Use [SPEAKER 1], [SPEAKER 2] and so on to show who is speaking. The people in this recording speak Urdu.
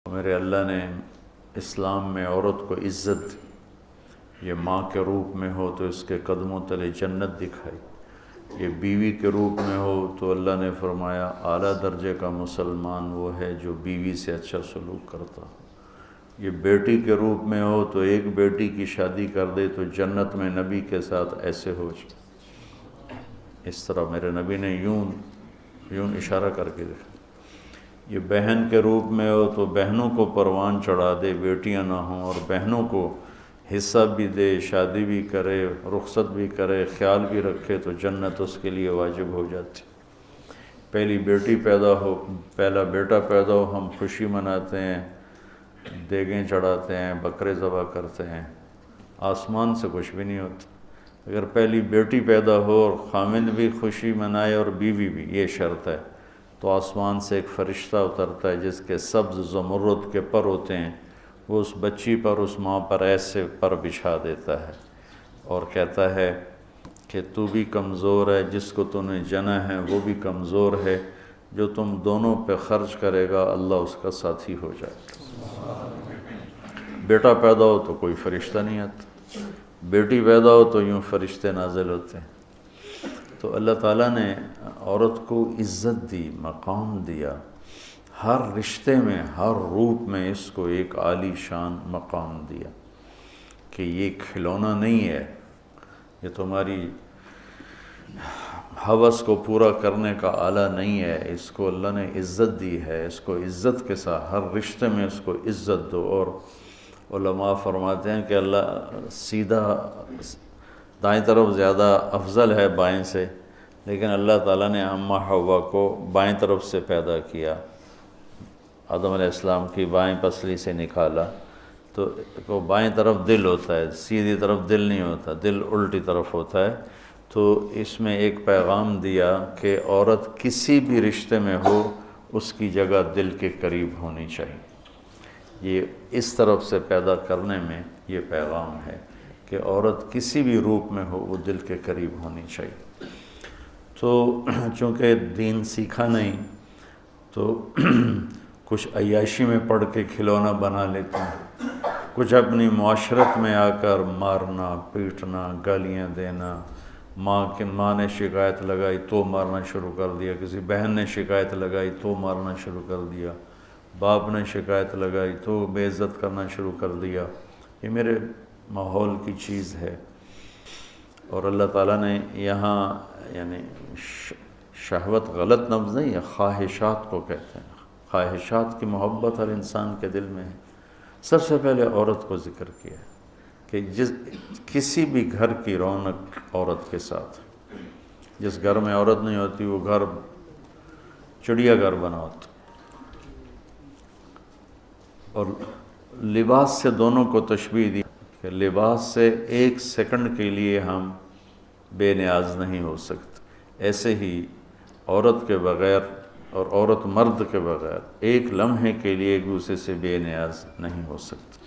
[SPEAKER 1] میرے اللہ نے اسلام میں عورت کو عزت، یہ ماں کے روپ میں ہو تو اس کے قدموں تلے جنت دکھائی، یہ بیوی کے روپ میں ہو تو اللہ نے فرمایا اعلیٰ درجے کا مسلمان وہ ہے جو بیوی سے اچھا سلوک کرتا ہو، یہ بیٹی کے روپ میں ہو تو ایک بیٹی کی شادی کر دے تو جنت میں نبی کے ساتھ ایسے ہو جائے۔ اس طرح میرے نبی نے یوں اشارہ کر کے دیکھا۔ یہ بہن کے روپ میں ہو تو بہنوں کو پروان چڑھا دے، بیٹیاں نہ ہوں، اور بہنوں کو حصہ بھی دے، شادی بھی کرے، رخصت بھی کرے، خیال بھی رکھے تو جنت اس کے لیے واجب ہو جاتی۔ پہلی بیٹی پیدا ہو، پہلا بیٹا پیدا ہو، ہم خوشی مناتے ہیں، دیگیں چڑھاتے ہیں، بکرے ذبح کرتے ہیں، آسمان سے کچھ بھی نہیں ہوتا۔ اگر پہلی بیٹی پیدا ہو اور خامند بھی خوشی منائے اور بیوی بھی، یہ شرط ہے، تو آسمان سے ایک فرشتہ اترتا ہے جس کے سبز زمرد کے پر ہوتے ہیں، وہ اس بچی پر، اس ماں پر ایسے پر بچھا دیتا ہے اور کہتا ہے کہ تو بھی کمزور ہے، جس کو تو نے جنا ہے وہ بھی کمزور ہے، جو تم دونوں پہ خرچ کرے گا اللہ اس کا ساتھی ہو جائے گا۔ بیٹا پیدا ہو تو کوئی فرشتہ نہیں آتا، بیٹی پیدا ہو تو یوں فرشتے نازل ہوتے ہیں۔ تو اللہ تعالیٰ نے عورت کو عزت دی، مقام دیا، ہر رشتے میں، ہر روپ میں اس کو ایک عالی شان مقام دیا کہ یہ کھلونا نہیں ہے، یہ تمہاری ہوس کو پورا کرنے کا آلہ نہیں ہے، اس کو اللہ نے عزت دی ہے، اس کو عزت کے ساتھ ہر رشتے میں اس کو عزت دو۔ اور علماء فرماتے ہیں کہ اللہ سیدھا دائیں طرف زیادہ افضل ہے بائیں سے، لیکن اللہ تعالیٰ نے اماں حوا کو بائیں طرف سے پیدا کیا، آدم علیہ السلام کی بائیں پسلی سے نکالا، تو بائیں طرف دل ہوتا ہے، سیدھی طرف دل نہیں ہوتا، دل الٹی طرف ہوتا ہے۔ تو اس میں ایک پیغام دیا کہ عورت کسی بھی رشتے میں ہو اس کی جگہ دل کے قریب ہونی چاہیے۔ یہ اس طرف سے پیدا کرنے میں یہ پیغام ہے کہ عورت کسی بھی روپ میں ہو وہ دل کے قریب ہونی چاہیے۔ تو چونکہ دین سیکھا نہیں تو کچھ عیاشی میں پڑھ کے کھلونا بنا لیتے ہیں، کچھ اپنی معاشرت میں آ کر مارنا، پیٹنا، گالیاں دینا، ماں نے شکایت لگائی تو مارنا شروع کر دیا، کسی بہن نے شکایت لگائی تو مارنا شروع کر دیا، باپ نے شکایت لگائی تو بے عزت کرنا شروع کر دیا۔ یہ میرے ماحول کی چیز ہے، اور اللہ تعالیٰ نے یہاں یعنی شہوت غلط لفظ نہیں ہے، خواہشات کو کہتے ہیں، خواہشات کی محبت ہر انسان کے دل میں ہے۔ سب سے پہلے عورت کو ذکر کیا ہے کہ کسی بھی گھر کی رونق عورت کے ساتھ، جس گھر میں عورت نہیں ہوتی وہ گھر چڑیا گھر بنا ہوتا۔ اور لباس سے دونوں کو تشبیہ دی کہ لباس سے ایک سیکنڈ کے لیے ہم بے نیاز نہیں ہو سکتے، ایسے ہی عورت کے بغیر اور عورت مرد کے بغیر ایک لمحے کے لیے ایک دوسرے سے بے نیاز نہیں ہو سکتے۔